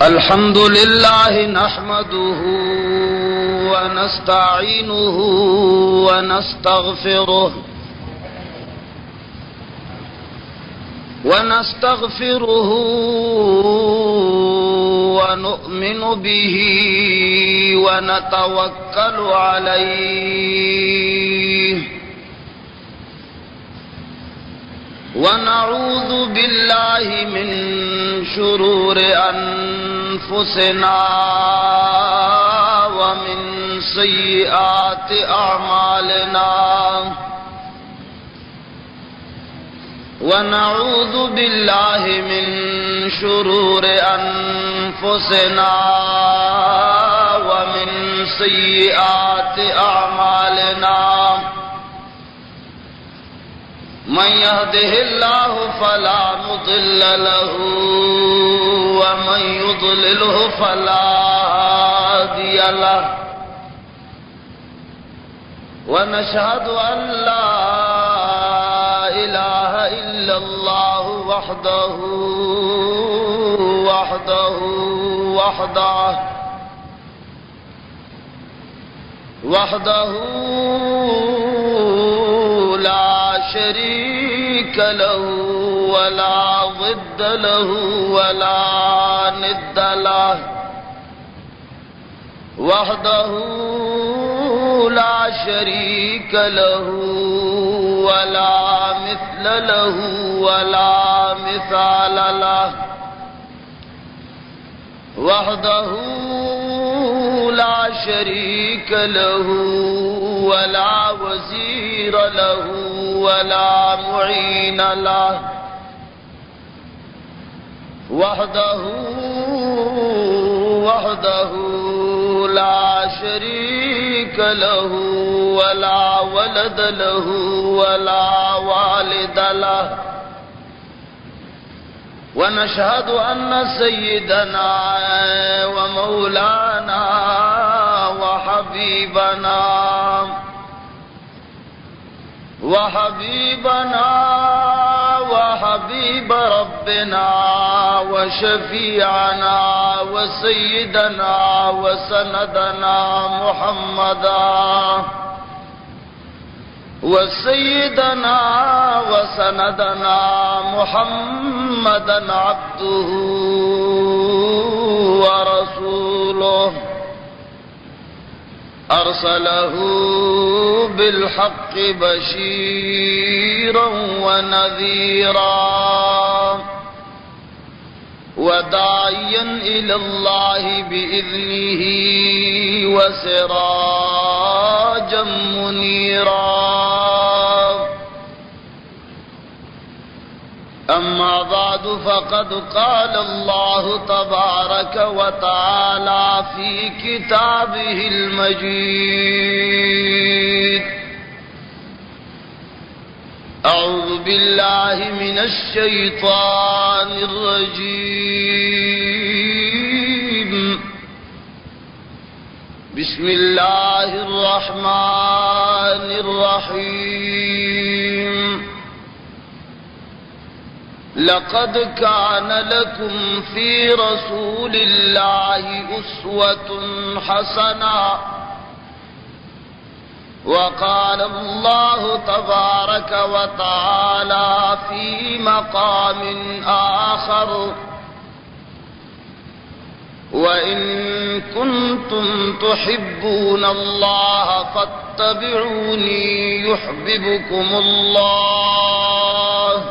الحمد لله نحمده ونستعينه ونستغفره ونؤمن به ونتوكل عليه ونعوذ بالله من شرور أنفسنا ومن سيئات أعمالنا ونعوذ بالله من شرور أنفسنا ومن سيئات أعمالنا من يهده الله فلا مضل له ومن يضلله فلا هادي له ونشهد أن لا إله إلا الله وحده لا شريك له ولا ضد له ولا ند له وحده لا شريك له ولا مثل له ولا مثال له وحده لا شريك له ولا وزير له ولا معين له وحده لا شريك له ولا ولد له ولا والد له ونشهد أن سيدنا ومولانا وحبيب ربنا وشفيعنا وسيدنا وسندنا محمدا عبده ورسوله أرسله بالحق بشيرا ونذيرا وداعيا إلى الله بإذنه وسراجا منيرا أما بعد فقد قال الله تبارك وتعالى في كتابه المجيد أعوذ بالله من الشيطان الرجيم بسم الله الرحمن الرحيم لقد كان لكم في رسول الله أسوة حسنة وقال الله تبارك وتعالى في مقام آخر وإن كنتم تحبون الله فاتبعوني يحببكم الله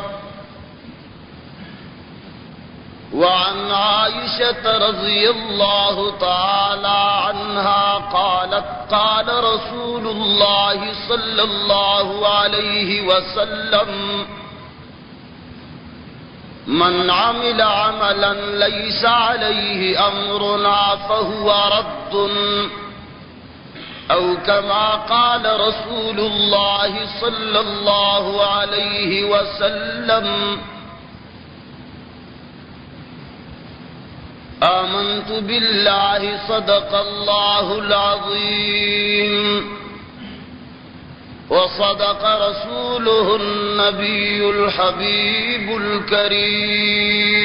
وعن عائشة رضي الله تعالى عنها قالت قال رسول الله صلى الله عليه وسلم من عمل عملا ليس عليه أمرنا فهو رد أو كما قال رسول الله صلى الله عليه وسلم آمنت بالله صدق الله العظيم وصدق رسوله النبي الحبيب الكريم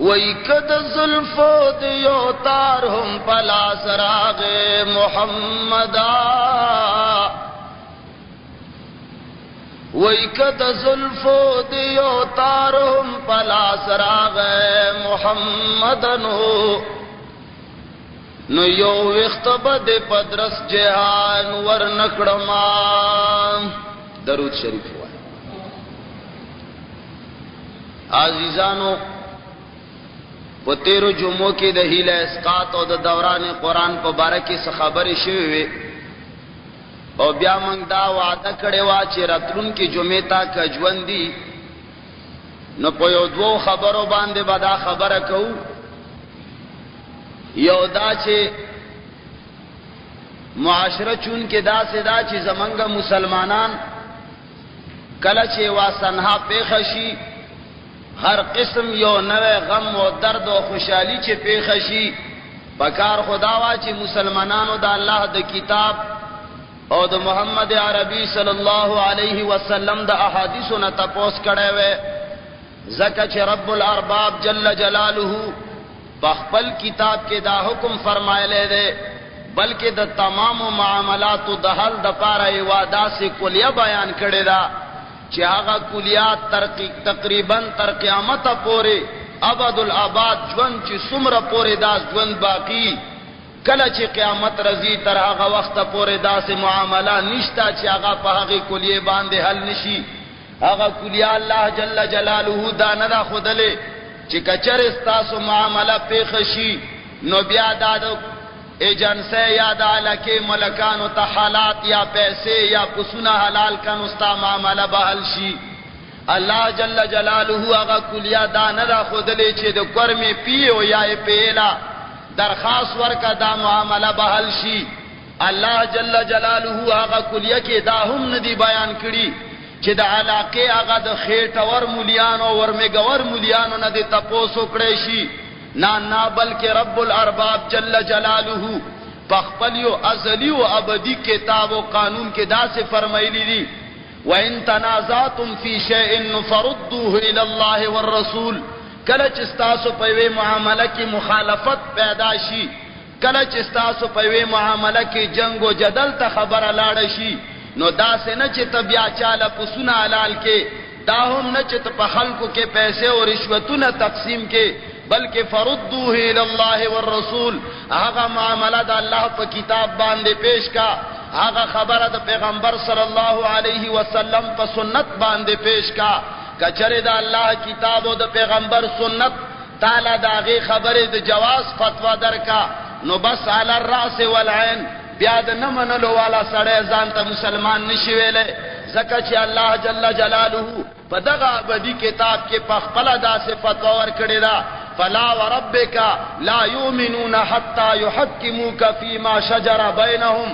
وی کد زلفو دیو تار ہم پلا سراغ محمدا وی کد زلفو دیو تار ہم پلا سراغ محمدنو نو یو وختبد پدرس جہان ورنکڑما درود شریف ہوا عزیزانو په تیرو جمعو کې د هیله اسقاط او د دوران قرآن په باره کې څه خبرې شوې وې او بیا موږ دا وعده کړې وه چې راتلونکې جمعې ته که ژوند دي نو په یو دوو خبرو باندې به دا خبره کوو. یو دا چې معاشره چون کې داسې دا چې زمونږ مسلمانان کله چې واسنها پیښه شي ہر قسم یو نوے غم و درد و خوشحالی چے پیخشی پکار خداوا چے مسلمانانو دا اللہ دا کتاب او دا محمد عربی صلی اللہ علیہ وسلم دا احادیثو نا تپوس کڑے وے زکا چے رب الارباب جل جلالہو بخپل کتاب کے دا حکم فرمائے لے دے بلکہ دا تمام معاملات دا حل دا پارا ایوادا سے کلیہ بیان کڑے دا چې هغه کلیات تقریبا تر قیامت پورې ابد الاباد ژوند چې څومره پورې دا ژوند باقی کله چې قیامت رضی تر هغه وخت پورې داسې معامله نشتا چې هغه په هغه کلیه باندې حل نشي. هغه کلیه الله جل جلاله دا نه دا خودلې چې کچر استاسو معامله پیښ شي نو بیا دا ایجنسی یا دا علاقه ملکانو تا حالات یا پیسے یا پسونا حلال کن استا معاملہ بحل شی. اللہ جل جلالہو اگا کلیا دا ندا خودلے چھے دا کرمی پیو یا پیلا درخواست ورکا دا معاملہ بحل شی. اللہ جل جلالہو اگا کلیا کے دا ہم ندی بیان کری چھے دا علاقے اگا دا خیٹ ور مولیانو ورمگور مولیانو ندی تپوسو کڑے شی. نا بلکہ رب الارباب جل جلالہ پخپلیو ازلی و ابدی کتاب و قانون کے دا سے فرمائلی دی وَإِن تَنَازَعْتُمْ فِي شَيْءٍ فَرُدُّوهُ إِلَى اللَّهِ وَالرَّسُولِ کلچ استاسو پیوے معاملہ کی مخالفت پیدا شی کلچ استاسو پیوے معاملہ کی جنگ و جدل تا خبر لاڑشی نو دا سے نچے تبیا چالا پسونا علال کے دا ہم نچے تپا خلقو کے پیسے اور رشوتون تقسیم کے بلکہ فردوه الى اللہ والرسول آغا معاملہ دا اللہ پا کتاب باندے پیش کا آغا خبر دا پیغمبر صلی اللہ علیہ وسلم پا سنت باندے پیش کا کچر دا اللہ کتاب و دا پیغمبر سنت تالا دا غی خبر دا جواز فتوہ در کا نو بس علی الرأس والعین بیاد نمنلو والا سڑے زانتا مسلمان نشویلے زکا چی اللہ جل جلالہ پا دغا بدی کتاب کے پخپلا دا سے فتوہ ورکڑی دا فلا وربک لا یؤمنون حتی یحکموک فیما شجر بینہم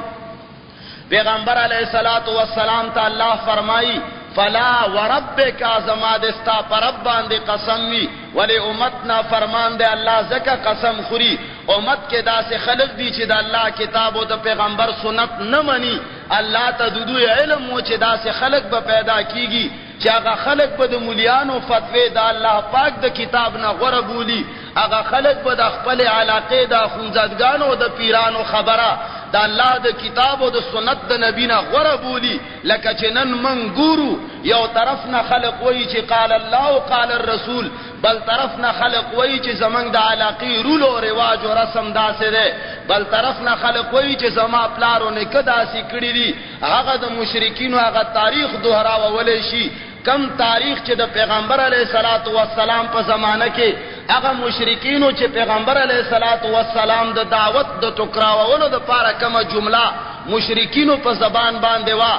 پیغمبر علیہ السلام تا اللہ فرمائی فلا وربک زمادستا پرب باندے قسم وی ولی امتنا فرمان دے اللہ زکا قسم خوری امت کے دا سے خلق دی چی دا اللہ کتاب و دا پیغمبر سنت نمانی اللہ تا دودو علم و چی دا سے خلق با پیدا کیگی چی اگا خلق با دا مولیانو فتوی دا اللہ پاک دا کتاب نا غربولی اگا خلق با دا خپل علاقے دا خونزدگانو دا پیرانو خبرہ دا اللہ دا کتاب و دا سنت دا نبینا غربولی لکا چی نن منگورو یو طرفنا خلق وی چی قال اللہ و قال الرسول بل طرفنا خلق وی چی زمان دا علاقی رول و رواج و رسم دا سے دے بل طرفنا خلق وی چی زمان پلارو نکدا سی کڑی دی آغا دا مشرکین و آغا تاریخ دوہرا و ولیشی کم تاریخ چی دا پیغمبر علیہ السلام پا زمانہ کے اگا مشرکینو چی پیغمبر علیہ السلام دا دعوت دا ٹکراوولو دا پارا کم جملہ مشرکینو پا زبان باندے وا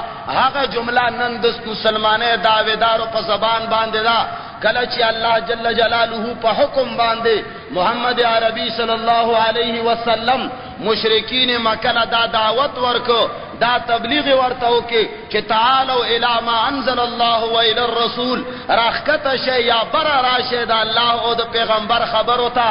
اگا جملہ نندس مسلمانے دعویدارو پا زبان باندے دا کلچی اللہ جل جلالہ پا حکم باندے محمد عربی صلی اللہ علیہ وسلم مشرکین مکہ دا دعوت ورکو دا تبلیغ ورتاو کے کہ تعالو الى ما انزل اللہ و الى الرسول راخکت شے یا برا راشے دا اللہ او دا پیغمبر خبرو تا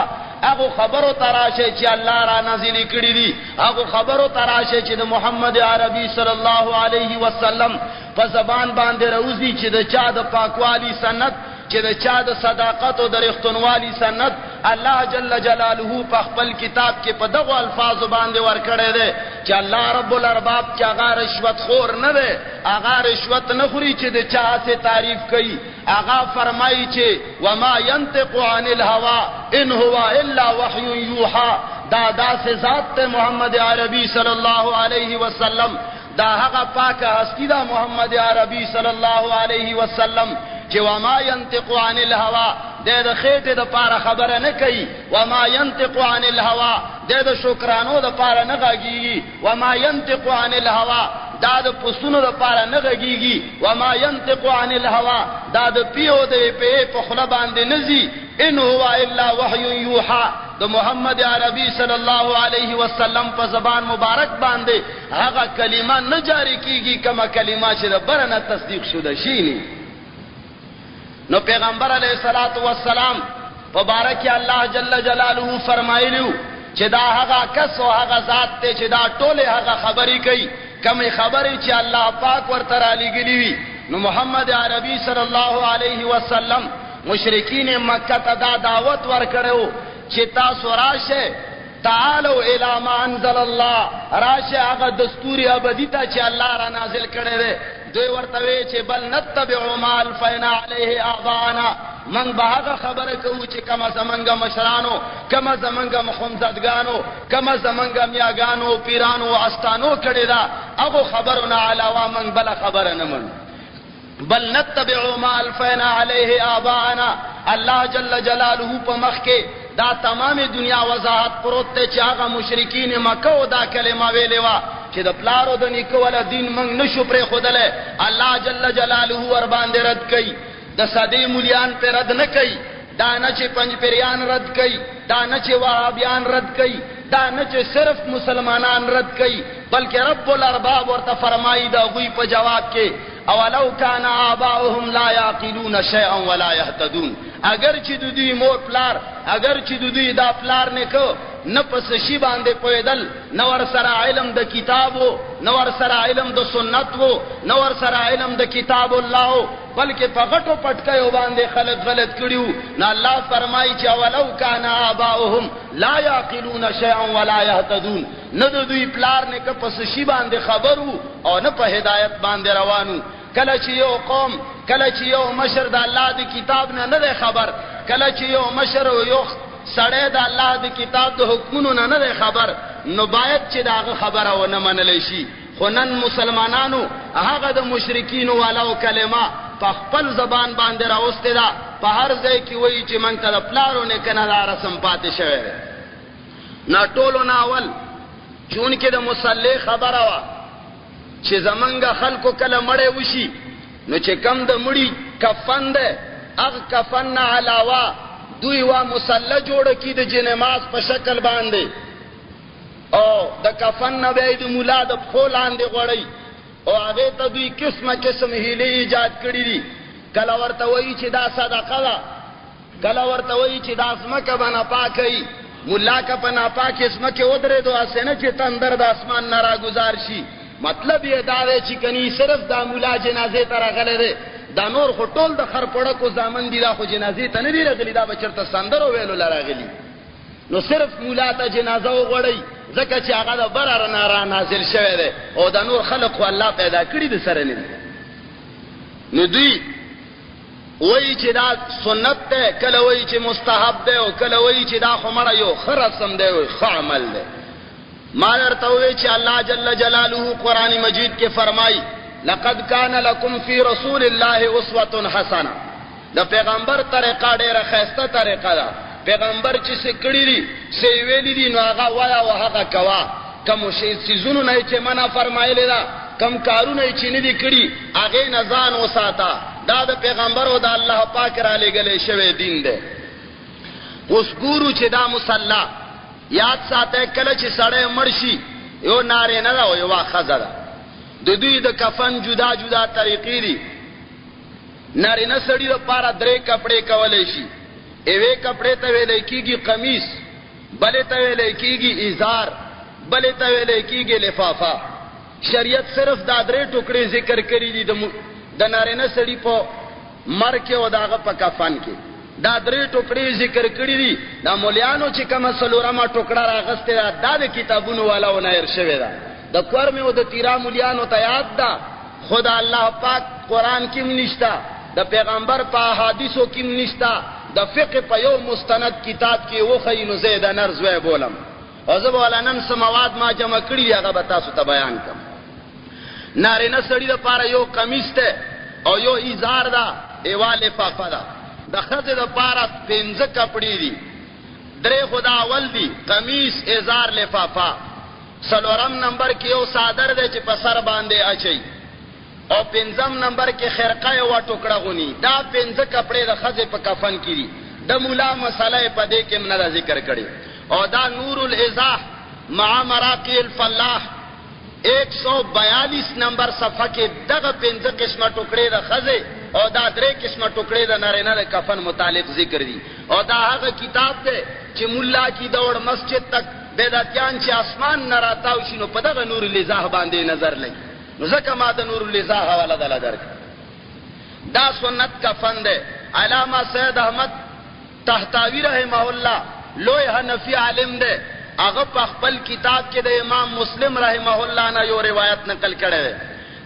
اگو خبرو تراشے چی اللہ را نازلی کری دی اگو خبرو تراشے چی دا محمد عربی صلی اللہ علیہ وسلم پا زبان باندے روزی چی دا چا دا پاکوالی سنت چی دا چا دا صداقت و دا رختنوالی سنت الله جل جلاله په خپل کتاب کې په دغه الفاظ باندې ورکړی دی چې الله رب الارباب چې هغه رشوت خور نه دی، هغه رشوت نه خوري چې د چا څخه تعریف کوي. هغه فرمایي چې وما ينطق عن الهوى ان هو الا وحي يوحى. دا داسې ذات ته محمد عربي صلی الله علیه وسلم، دا هغه پاکه هستی دا محمد عربي صلی الله علیه وسلم چې وما ينطق عن الهوى، د خېټه د پاره خبره نه کوي. وما ينطق عن الهوى، د شکرانو د پاره نه غږیږي. وما ينطق عن الهوى، دا د پسونو د پاره نه غږیږي. وما ينطق عن الهوى، دا د پیو د په خله باندې نزي. ان هو الا وحي يوحى، د محمد عربي صلی الله علیه وسلم په زبان مبارک باندې هغه کلمه نه جاری کیږي کما کلمه چې د برنه تصدیق شوه شي. نو پیغمبر علیہ الصلوۃ والسلام مبارک الله جل جلاله فرمایلیو چې دا هغه کس او هغه ذات ته چې دا ټوله هغه خبرې کوي کومه خبرې چې الله پاک ورته را لګلی وي. نو محمد عربي صلی الله علیه وسلم مشرکین مکه ته دا دعوت ورکړو چې تاسو راشه، تعالوا الى ما انزل الله، راشه هغه دستور ابدی ته چې الله را نازل کړی دی. دوی ورته وی چې بل نتبع ما الفینا علیه آباءنا، من به هغه خبره کوو چې کما زمنګ مشرانو، کما زمنګ مخمزدګانو، کما زمنګ میاګانو، پیرانو، استانو کړی دا، هغه خبرونه علاوه من بل خبره نه من. بل نتبع ما الفینا علیه آباءنا، الله جل جلاله په مخ کې دا تمام دنیا وضاحت پروت ته چې هغه مشرکین مکه او دا کلمه ویلې وا چې د پلارو د نیکو ول دین موږ نشو پرې خودله. الله جل جلاله ور باندې رد کړي. د ساده مولیان پر رد نه کړي، دا نه چې پنځ پیریان رد کړي، دا نه چې وهابیان رد کړي، دا نه چې صرف مسلمانان رد کړي، بلکې رب الارباب ورته فرمایي دا غوی په جواب کې اولو کان آباؤهم لا یعقلون شیئا ولا یهتدون. اگر چې د دوی مور پلار، اگر چې د دوی دا پلار نه کو نه پس شی باندې پویدل، نو ور سره علم د کتابو، نو ور سره علم د سنت وو، نو ور سره علم د کتاب الله، بلکې په غټو پټکیو باندې خلق غلط کړیو. نو الله فرمایي چې اولو کان آباؤهم لا یعقلون شیئا ولا یهتدون. نه د دوی پلار نه کو پس شی باندې خبرو او نه په هدایت باندې روانو. کله چې یو قوم، کله چې یو مشر د الله د کتاب نه نه خبر، کله چې یو مشر او یو سړی د الله د کتاب د حکمونو نه نه خبر، نو باید چې داغه خبره ونه منل شي. خو نن مسلمانانو هغه د مشرکین والو کلمه په خپل زبان باندې راوسته ده، په هر ځای کې وایي چې موږ ته د پلارو نه کنه دا رسم پاتې شوی دی. نه ټولو نه اول چونکې د مصلی خبره وا چې زمونږ خلکو کله مړی وشي نو چې کم د مړي کفن ده، هغه کفن نه علاوه دوی وا مصلی جوړه کی د جنماز په شکل باندې، او د کفن نه به د مولا د پښو لاندې غوړی، او هغه ته دوی قسمه قسم هیله ایجاد کړی دي. کله ورته وایي چې دا صدقه ده، کله ورته وایي چې دا اسمکه بنا پاکي، مولا کا پنا پاک اسمکه ودره دو اسنه چې تندر د اسمان نه راګزار شي. مطلب یې دا دی چې کني صرف د مولا جنازه ته راغله ده، دا نور خو ټول د خرپړکو زامن دي، دا خو جنازه ته نه دی راغلي، دا بچرته سندرو ویلو لراغلي. نو صرف مولا ته جنازه وغړی ځکه چې هغه د برار نه را نازل شوی دی، او د نور خلق خو الله پیدا کړی د سره نه. نو دوی وایي چې دا سنت ده، کله وایي چې مستحب ده، او کله وایي چې دا خو مړه یو ښه رسم دی او ښه عمل دی. ما درته وایي چې الله جل جلاله قرآن مجید کې فرمایي لقد کان لکم فی رسول الله اسوة حسنه. د پیغمبر طریقه ډیره ښایسته طریقه ده. پیغمبر چې څه کړي دي، څه ویلي دي، نو هغه وایه او هغه کوه. کوم څیزونو نه چې منع فرمایلې ده، کم کارونه چې نه دي کړي، هغې نه ځان وساته. دا د پیغمبر او د الله پاک را لېږلی شوی دین دی. اوس ګورو چې دا مصلی یاد ساته، کله چې سړی مړ شي یو نارینه ده او یوه ښځه ده، د دوی د کفن جدا جدا طریقې دي. نارینه سړي لپاره 3 کپڑے کولی شي. یوې کپڑے ته ویلی کېږي قمیص، بلې ته ویلی کېږي ازار، بلې ته ویلی کېږي لفافه. شریعت صرف دا 3 ټوکړې ذکر کړي دي د نارینه سړي په مر کې او د هغه په کفن کې. دا درې ټوکړې ذکر کړې دي. دا مولیانو چې کومه څلورمه ټوکړه راغستې ده دا د کتابونو والاو نه هېر شوې ده. د کورمې او د تیرا مولیانو ته یاد ده، خو د الله پاک قرآن کې هم نشته، د پیغمبر په احادیثو کې هم نشته، د فقه په یو مستند کتاب کې وښیي نو زه یې د نر زوی بولم. او زه به والا نن څه مواد ما جمع کړي دي هغه به تاسو ته بیان کړم. نارینه سړي دپاره یو قمیص دی او یو ایزار ده، ایوا لفافه ده. د ښځې دپاره 5 کپړې دي، 3 خو د اول دي، قمیص، ایزار، لفافه. 4م نمبر کې یو صادر دی چې په سر باندې اچي، او 5م نمبر کې خرقه یوه ټوکړه غوني. دا 5 کپړې د ښځې په کفن کې دي. د مولا مسله یې په دې کې هم نه ده ذکر کړې. او دا نور الازاح مع مراقی الفلاح 142 نمبر صفحه کې دغه 5 قسمه ټوکړې د ښځې او دا 3 قسمه ټوکړې د نارینه د کفن متعلق ذکر دي. او دا هغه کتاب دی چې مولا کی دوړ مسجد تک بدعتیان چې اسمان نه راتاو شي نو په دغه نور الازاح باندې نظر لګي. نو ځکه ما د نور الازاح حواله دله درکړه. دا سنت کفن دی. علامه سید احمد طحطاوی رحمه الله لوی حنفی عالم دی، هغه په خپل کتاب کې د امام مسلم رحمه الله نه یو روایت نقل کړی دی.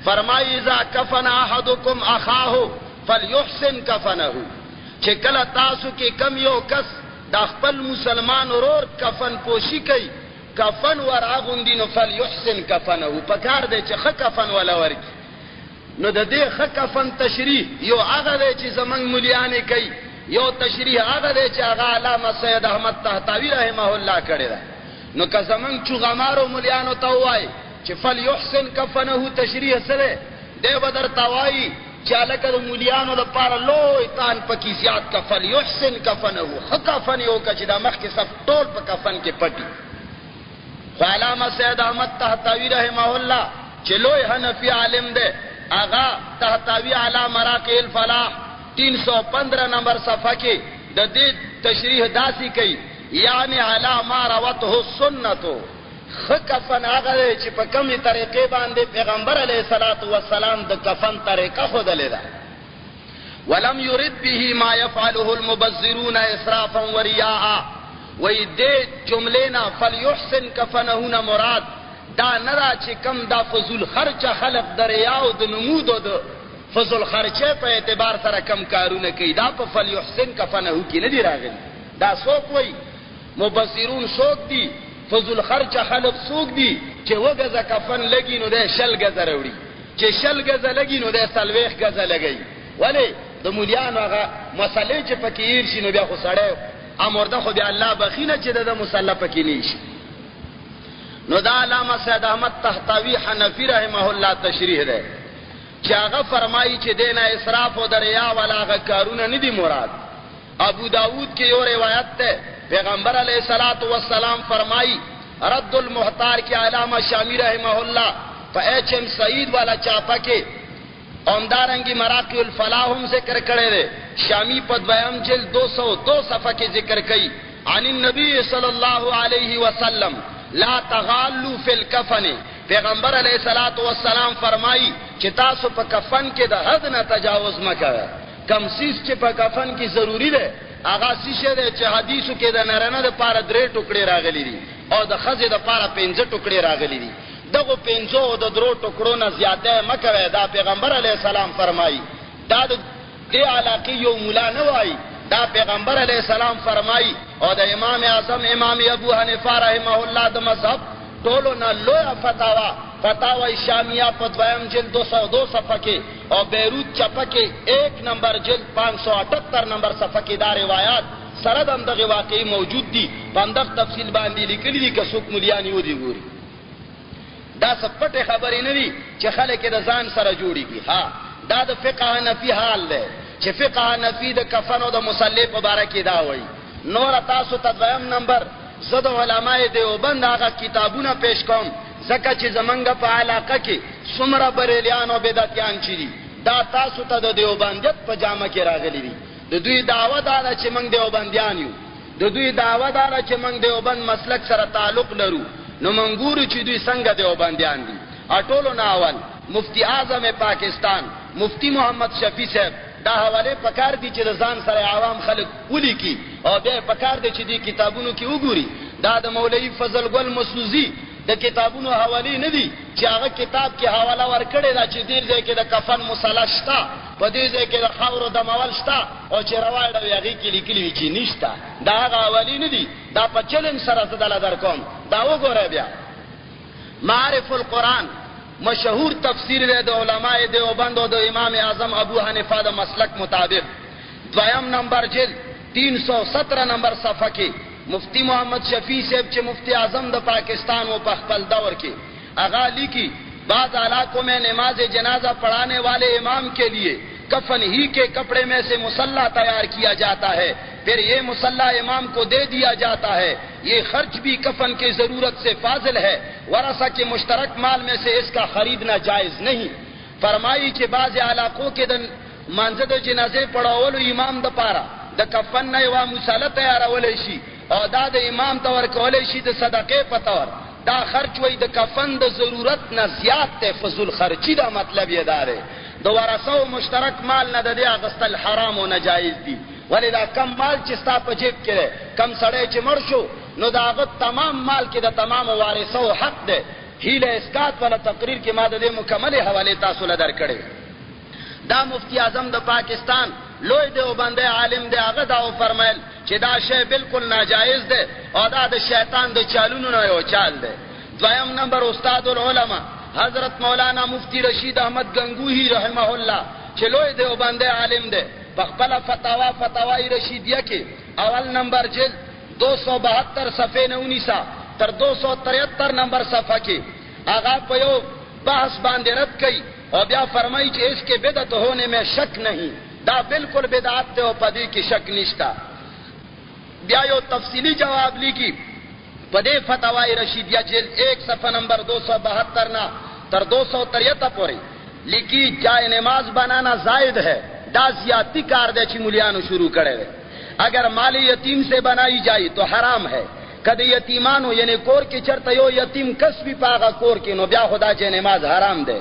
فرمایي اذا کفن احدکم اخاه فلیحسن کفنه، چې کله تاسو کې کم یو کس د خپل مسلمان ورور کفن پوشی کوي، کفن ور اغوندي نو فلیحسن کفنه، پکار دی چې ښه کفن ولا ورکړي. نو د دې ښه کفن تشریح یو هغه دی چې زمونږ مولیانې کوي، یو تشریح هغه دی چې هغه علامه سید احمد طحطاوی رحمه الله کړی ده. نو که زمونږ چوغمارو مولیانو ته ووایي چې فلیحسن کفنه تشریح څه دی، دی به درته وایي چې هلکه د مولیانو دپاره لوی تان پکې زیات که فلیحسن کفنه، ښه کفن یې وکړه چې دا مخکې صف ټول په کفن کې پټي. خو علامه سید احمد طحطاوی رحمه الله چې لوی حنفی عالم دی، هغه طحطاوی علی مراقی الفلاح 315 نمبر صفحه کې د دې تشریح داسې کوي، یعنی علی ما روته السنتو، ښه کفن هغه دی چې په کومې طریقې باندې پیغمبر علیه الصلاة والسلام د کفن طریقه ښودلې ده. ولم یرد به ما یفعله المبذرون اسرافا و ریاء. وی دې جملې نه فلیحسن کفنه نه مراد دا نه ده چې کم دا فضول خرچه خلق د ریا او د نمود او د فضل خرچه په اعتبار سره کم کارونه کوي، دا په فلیحسن کفنه کې نه دی راغلی. دا څوک وایي؟ مبصرون څوک دي؟ فضل خرچه خلق څوک دي چې 2 ګزه کفن لګي نو دی 6 ګزه راوړي، چې 6 ګزه لګي نو دی 40 ګزه لګوي. ولې؟ د مولیانو هغه مسلې چې پکې هیر شي نو بیا خو سړی امرده خو بیا الله بخي نه چې د مسله پکې نه شي. نو دا علامه سید احمد طحطاوی حنفی رحمه الله تشریح ده چې هغه فرمایي چې دینه اسراف او د ریا ولا هغه کارونه نه دي مراد. ابو داود کې یو روایت ده، پیغمبر علیہ الصلوۃ والسلام فرمائی رد المحتار کی علامہ شامی رحمہ اللہ پا ایچ ایم سعید والا چاپا کے اومدارنگی مراقی الفلاحم ذکر کرے دے، شامی پا دویم جلد 202 صفحہ کے ذکر کئی عن النبی صلی اللہ علیہ وسلم لا تغالو فی الکفن. پیغمبر علیہ الصلوۃ والسلام فرمائی چې تاسو په کفن کې د حد نه تجاوز مکوئ. کم سیس چې په کفن کې ضروری ده هغه شیشه ده چې حدیثو کې د نارینه دپاره 3 ټوکړې راغلي دي او د ښځې دپاره 5 ټوکړې راغلي دي. دغو 5 او د 3 ټوکړو نه زیاتی مه کوئ. دا پیغمبر علیه السلام فرمایي. دا د دې علاقې یو ملا نه وایي، دا پیغمبر علیه السلام فرمایي. او د امام اعظم امام ابو حنیفه رحمه الله د مذهب ټولو نه لویه فتاوی شامیہ په دویم جلد 202 صفحه کې او بیروت چپه کې 1 نمبر جلد 578 نمبر صفحه کې دا روایات سره د همدغې واقعي موجود دي. په همدغه تفصیل باندې لیکلي دي که څوک ملیان یې ودې ګوري. دا څه پټې خبرې نه دي چې خلک یې د ځان سره جوړي کړي. ها دا د فقه حنفي حال دی چې فقه حنفي د کفن او د مصلې په باره کې دا وایي. نور تاسو ته دویم نمبر زه د علمای دیوبند هغه کتابونه پیش کوم ځکه چې زمونږ په علاقه کې څومره بریلیان او بدعتیان چې دي دا تاسو ته د دیوبندیت په جامه کې راغلي دي. د دوی دعوه دا ده چې موږ دیوبندیان یو، د دوی دعوه دا ده چې موږ دیوبند مسلک سره تعلق لرو. نو موږ ګورو چې دوی څنګه دیوبندیان دي. ټولو نه اول مفتی اعظم پاکستان مفتی محمد شفیع صاحب دا حواله پکار دي چې ځان سره عوام خلک ولي کی او به پکار دي چې دي کتابونو کې وګوري. دا د مولوی فضل ګل مسعودی د کتابونو حواله نه دي چې هغه کتاب کې حواله ورکړي دا چې دې ځای کې د کفن مصالح شته، په دې ځای کې د خاورو د مول شته، او چې روایت دی هغه کې لیکلي وي چې نشته. دا هغه حواله نه دي، دا په چلن سره زدل در کوم. دا وګوره بیا معارف القرآن مشهور تفسیر دی د علماء دیوبند او د امام اعظم ابو حنیفه د مسلک مطابق. دویم نمبر جلد 317 نمبر صفحه کې مفتی محمد شفیع صاحب چې مفتی اعظم د پاکستان و په خپل دور کې اغا لیکي بعض علاقوں میں نماز جنازہ پڑھانے والے امام کے لیے کفن ہی کے کپڑے میں سے مصلی تیار کیا جاتا ہے، پھر یہ مصلی امام کو دے دیا جاتا ہے. یہ خرچ بھی کفن کی ضرورت سے فاضل ہے، ورثہ کے مشترک مال میں سے اس کا خریدنا جائز نہیں. فرمائی کہ بعض علاقوں کے منزد جنازے پڑھاولو امام د پارا د کفن نه وا مصلی تیارولې شي او دا د امام تور کولې شي د صدقې په تور. دا خرچ وای د کفن د ضرورت نه زیات ته فضول خرچی. دا مطلب یې داره د ورثو مشترک مال نه د دې اغستل حرام او ناجایز دي. ولی دا کم مال چې ستا په جیب کې کم سړی چې مړ شو نو دا هغه تمام مال کې د تمام وارثو حق دی. هیله اسقاط ولا تقریر کې ما د دې مکمل حواله تاسو له درکړې. دا مفتی اعظم د پاکستان لوی دیوبندی عالم دی، هغه دا فرمایل چې دا شی بالکل ناجایز دی او دا د شیطان د چالونو نه یو چال دی. دویم نمبر استاد العلماء حضرت مولانا مفتی رشید احمد گنگوہی رحمہ اللہ چې لوی دیوبندی عالم دی په خپل فتاوی رشیدیه کې اول نمبر جلد 272 صفحه 19 تر 273 نمبر صفحه کې هغه په یو بحث باندې رد کړي اور بیا فرمائی کہ اس کے بدعت ہونے میں شک نہیں، دا بالکل بدعت تے او پدی کی شک نشتا. بیا یو تفصیلی جواب لیکي پدے فتاوی رشیدیہ جلد 1 صفحہ نمبر 272 نا تر 273 پوری لیکي جائے نماز بنانا زائد ہے، دا زیادتی کار دے چی ملیانو شروع کرے ہوئے. اگر مال یتیم سے بنائی جائے تو حرام ہے. کدی یتیمانو یعنی کور کی چرتا یو یتیم کس بھی پاگا کور کی نو بیا خدا چے نماز حرام دے.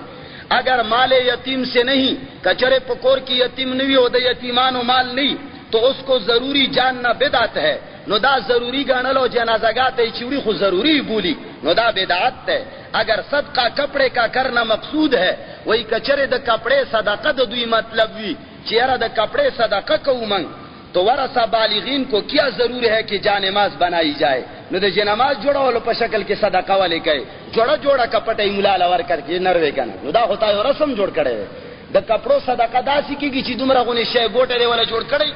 اگر مال یتیم سے نہیں کچرے پکور کی یتیم نہیں ہو دے یتیمانو مال نہیں تو اس کو ضروری جاننا بدعت ہے. نو دا ضروری گانلو جنازگاہ تے چوڑی خو ضروری بولی نو دا بدعت ہے. اگر صدقہ کپڑے کا کرنا مقصود ہے وہی کچرے دا کپڑے صدقہ دا دوی مطلب وی چیرہ دا کپڑے صدقہ کو منگ تو ورثہ بالغین کو کیا ضرور ہے کہ جانماز بنائی جائے. نو د جنماز جوړولو په شکل کې صدقه ولې کوي جوړه کپټې مولا لور کړ کې نروي کنه. نو دا خدای یو رسم جوړ کړي د کپړو صدقه داسي کیږي چې دومره غونې شی ګوټه دی ولا جوړ کړي.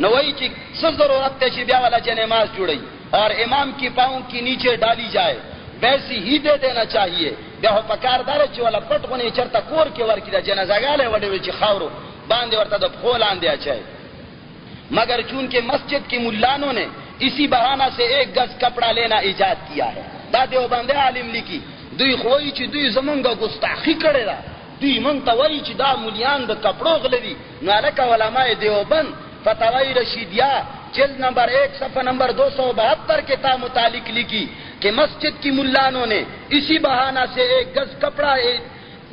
نو وایي چې څه ضرورت ته چې بیا ولا جنماز جوړي اور امام کی پاؤں کی نیچے ڈالی جائے ویسی ہی دے دینا چاہیے. بیا په کار دار چې ولا پټ غونې چرته کور کې ورکی د جنازګاله وړي چې خاورو باندې ورته د خول اندیا چي. مگر چونکہ مسجد کی ملانوں نے اسی بہانہ سے 1 گز کپڑا لینا ایجاد کیا ہے. دا دیوبند عالم لیکي دوی خوئی چې دوی زمونږه ګستاخی کړي دا دوی مونږ ته وایي چې دا مولیان د کپړو غلدي. نو الک علماء دیوبند فتاوی رشیدیہ جلد نمبر 1 صفحہ نمبر 272 کے تا متعلق لکھی کہ مسجد کی ملانوں نے اسی بہانہ سے 1 گز کپڑا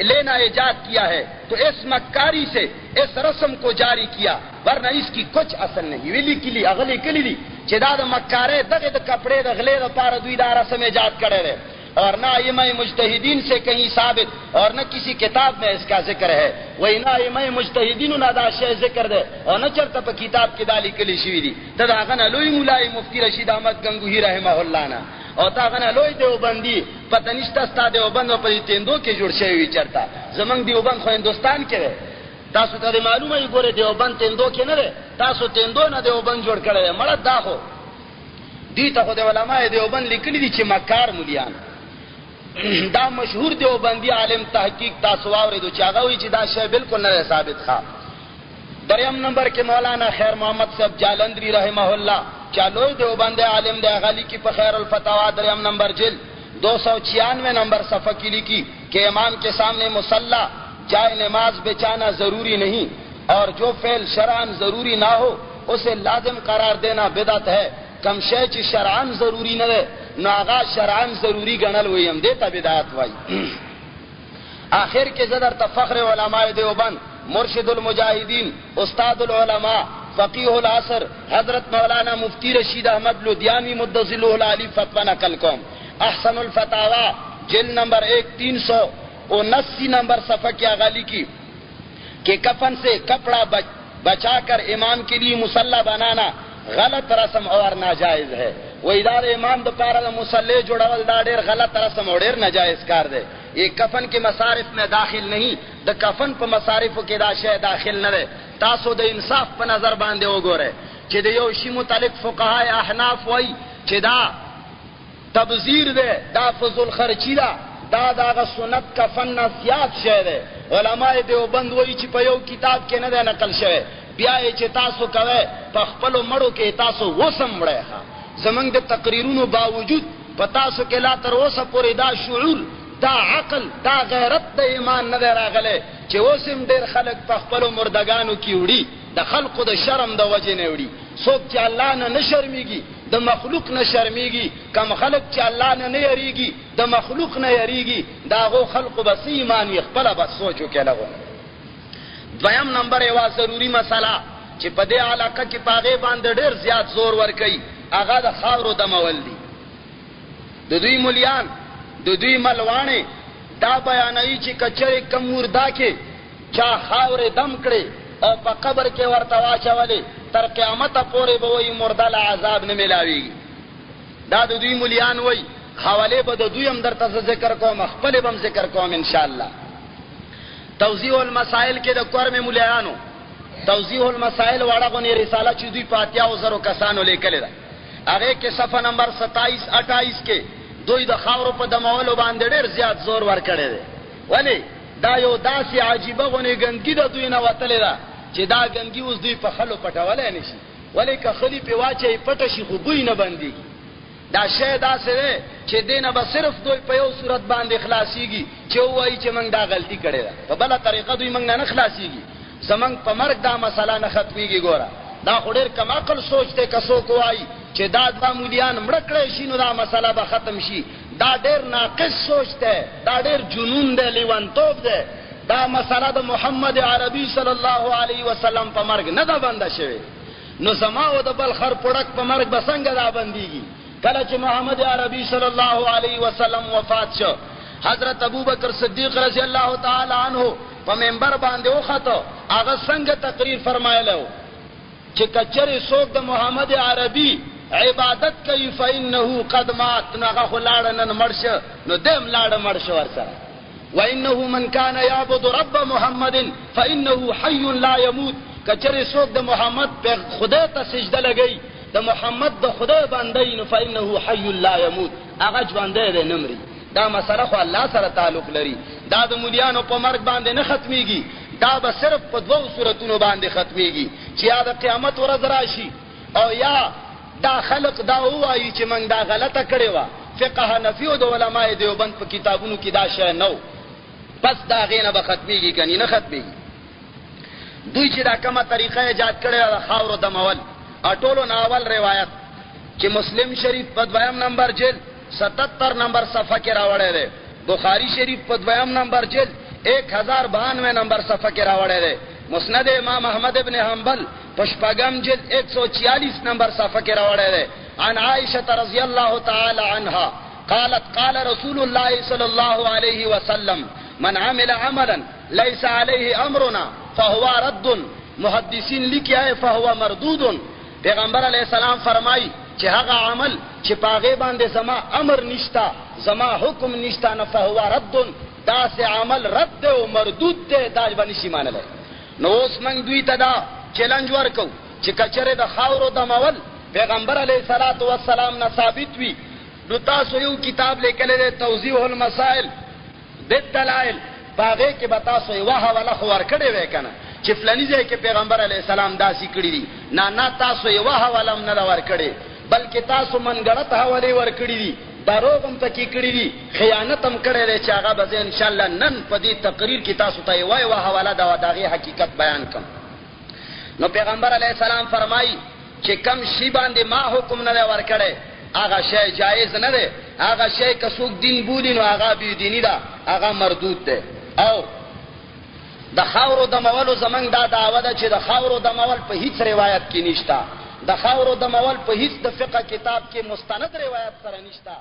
لینا ایجاد کیا ہے تو اس مکاری سے اس رسم کو جاری کیا ورنہ اس کی کچھ اصل نہیں. ویلی کلی اغلی کلی چې دا د مکارې دغه د کپڑے د غلې د پاره دوی دا رسم ایجاد کړي دي اور نہ ائمہ مجتہدین سے کہیں ثابت اور نہ کسی کتاب میں اس کا ذکر ہے. وہی نہ ائمہ مجتہدین نہ دا شی ذکر ده اور نہ چرته په کتاب کې دالی کلی شوی دي. دا غنه لوی مولای مفتی رشید احمد گنگوہی رحمہ اللہ نا او تا غنه لوی دیوبندی پته نشته ستا دیوبند په تیندو کې جوړ شوی چرته زمنګ دیوبند خو هندستان کې ده. تاسو ته معلومه ای ګوره دیوبند تیندو کې نه ده تاسو تیندو نه دیوبند جوړ کړی مړه دا خو دي ته خو د علماء دیوبند لیکلي دي چې مکار مولیان. دا مشهور دیوبندی عالم تحقیق تاسو واورېدو چې هغه وایي چې دا شی بالکل نه ثابت ښه. دریم نمبر کې مولانا خیر محمد صاحب جالندری رحمہ اللہ چالوی دیوبندی عالم دی هغه لیکي په خیر الفتاوا دریم نمبر جلد 296 نمبر صفحہ کی لکھی کہ امام کے سامنے مصلی جائے نماز بچانا ضروری نہیں اور جو فعل شرعاً ضروری نہ ہو اسے لازم قرار دینا بدعت ہے. کم شے چې شرعاً ضروری نه ده نو هغه شرعاً ضروری ګڼل ویم دیتا بدعت وای. آخر کې زدر تفخر علماء دیوبند مرشد المجاہدین استاد العلماء فقیہ العصر حضرت مولانا مفتی رشید احمد لدھیانوی مدظلہ العلی فتوی نقل کوم. احسن الفتاوی جلد نمبر 1 379 نمبر صفحہ کی اغالی کی کہ کفن سے کپڑا بچا کر امام کے لیے مصلی بنانا غلط رسم اور ناجائز ہے. وہ ادار امام دو پارا مصلی جوڑاول دا ډیر غلط رسم اور ډیر ناجائز کار دے. یہ کفن کے مصارف میں داخل نہیں، دا کفن پا مصارف کے دا شے داخل نہ دے. تاسو دا انصاف پا نظر باندے ہو گو رہے چی دا یوشی متعلق فقہائے احناف وئی چی دا تبذیر دے، دا فضل خرچی دا، دا سنت کفن نا زیاد شے دے. علماء دیوبند وئی چی پا یو کتاب کے نہ دے نقل شے بیائی چی تاسو کوئے پا خپلو مڑو کے تاسو وسم مڑے خواہ زمانگ دے تقریرونو باوجود پا تاسو کے لا تر وسا پوری دا شعور دا عقل دا غیرت دا ایمان ندر آگلے چی وسم دیر خلق پا خپلو مردگانو کی اڑی دا خلق دا شرم دا وجہ نے اڑی. سوک چی اللہ نا نشرمیگی دا مخلوق نشرمیگی، کم خلق چی اللہ نا نیریگی دا مخلوق نیریگی، دا غو خلق بس ایمانی اخپلا بس سوچو کے لگو. دویم نمبر ایوا ضروری مسئلہ چی پا دے علاقہ کی پاغے باند دیر زیاد زور ورکی آغا دا خاورو دمول دی. دوی ملیان دوی ملوانے دا بیانائی چی کچر کم مردا کے چا خاور دم کرے اور پا قبر کے ورطواچا والے تر قیامت پورے بوئی مردال عذاب نملاوی گی. دا دوی ملیان وئی حوالے با دوی ام در تز ذکر کوم اخپل بم ذکر کوم انشاءاللہ. توضیح المسائل کے دا کور میں ملیانو توضیح المسائل واڑا گونی رسالہ چی دوی پاتیا وزرو کسانو لے کلے دا اگے کے صفحہ نمبر 27-28 کے دوی دا خاورو پا دمولو باندے دیر زیاد زور ور کردے دے. ولی دا یو دا سی عجیبہ گونی گنگی دا دوی نواتلے دا چی دا گنگی اس دوی پا خلو پٹاولے نشی ولی که خلی پی واچے پٹشی خو بوی نبندی دا شے دا سے دے چی دینا با صرف دوی پا یو صورت باندے خلاسی گی چی ہوئی چی منگ دا غلطی کرے دا پا بلا طریقہ دوی منگ نا خلاسی گی زمانگ پا مرگ دا مسئلہ نختمی گی گورا. دا خودیر کم عقل سوچتے کسو کو آئی چی دا دوا مولیان مڑکڑے شینو دا مسئلہ با ختم شی. دا دیر ناقص سوچتے دا دیر جنون دے لیوان توب دے. دا مسئلہ دا محمد عربی صلی اللہ علیہ وسلم پا مرگ ندا بندہ شوے نو زماو دا بلخر پڑک پا مرگ بسنگ دا بندی گی. کلچ محمد عربی صلی اللہ علیہ وسلم وفات شو حضرت ابو بکر صدیق رضی اللہ تعالی عنہ پا ممبر باندے اخطو آغا سنگ تقریر فرمائے لہو چی کچر سوک دا محمد عربی عبادت کئی فإنہو قد مات نو آغا خو لاڑنن مرش نو دیم لاڑ مرش ورسا وإنہو من کان یعبد رب محمد فإنہو حی لا یموت. کچر سوک دا محمد پہ خدا تا سجدہ لگئی دا محمد دا خدا باندئی نو فإنہو حی لا یموت آغا جواندے دے نمری. دا مسئلہ خو اللہ سر تعلق لری. دا دا مولیانو پا مرگ باندے نختمی گی دا با صرف پا دو صورتونو باندے ختمی گی چی یا دا قیامت ورز راشی او یا دا خلق دا ہوائی چی منگ دا غلطہ کرے وا فقہ نفیو دا علماء دیوبند پا کتابونو کی دا شہ نو پس دا غینا با ختمی گی کنی نختمی گی. دوی چی دا کما طریقہ ایجاد کرے دا خاور و دمول اٹولو ناول روایت چی مسلم شریف پا دویم نمبر جلد 77 نمبر صفحہ کے راوڑے دے. بخاری شریف پا دویم نمبر جلد 1092 نمبر صفحہ کے راوڑے دے. مسند امام محمد ابن حنبل پشپاگم جلد 146 نمبر صفحہ کے راوڑے دے. عن عائشہ رضی اللہ تعالی عنہا قالت قال رسول اللہ صلی اللہ علیہ وسلم من عمل عملا لیس علیہ امرنا فہو رد. محدثین لکھیا ہے فہو مردود. پیغمبر علیہ السلام فرمائی چی حقا عمل چی پاغے باندے زما امر نشتا زما حکم نشتا نفہو رد دا سے عمل رد دے و مردود دے داج بنشی مانا لے. نو اس منگ دوی تا دا چلنج ورکو چی کچر دا خاور و دا مول پیغمبر علیہ السلام نا ثابت وی نو تاسو یو کتاب لے کلے دے توضیح المسائل بیت دلائل باغے کے بتاسو واہ والا خوار کڑے وے کنا چی فلانی زے کہ پیغمبر علیہ السلام داسی کڑی دی نا تاسو واہ والا من دا ور کڑے بلکہ تاسو من گڑت حوالے ور کڑی دی دروغم پکی کڑی دی خیانتم کڑے دے چاگا بزے انشاءاللہ نن پدی تقریر کی تاسو تا واہ واہ والا دا داغی حقیقت بیان کم. نو پیغمبر علیہ السلام فرمائی چی کم شی باندے ما حکم نہ دے ور کڑے آغا شے جائز نہ دے آغا شے کسوک دین بولی نو آغا بی دینی دا آغا مردود دے. او د خاورو دمولو زمنګ دا دعوه ده چې د خاورو دمول په هیڅ روایت کې نشته، د خاورو دمول په هیڅ د فقه کتاب کې مستند روایت سره نشته.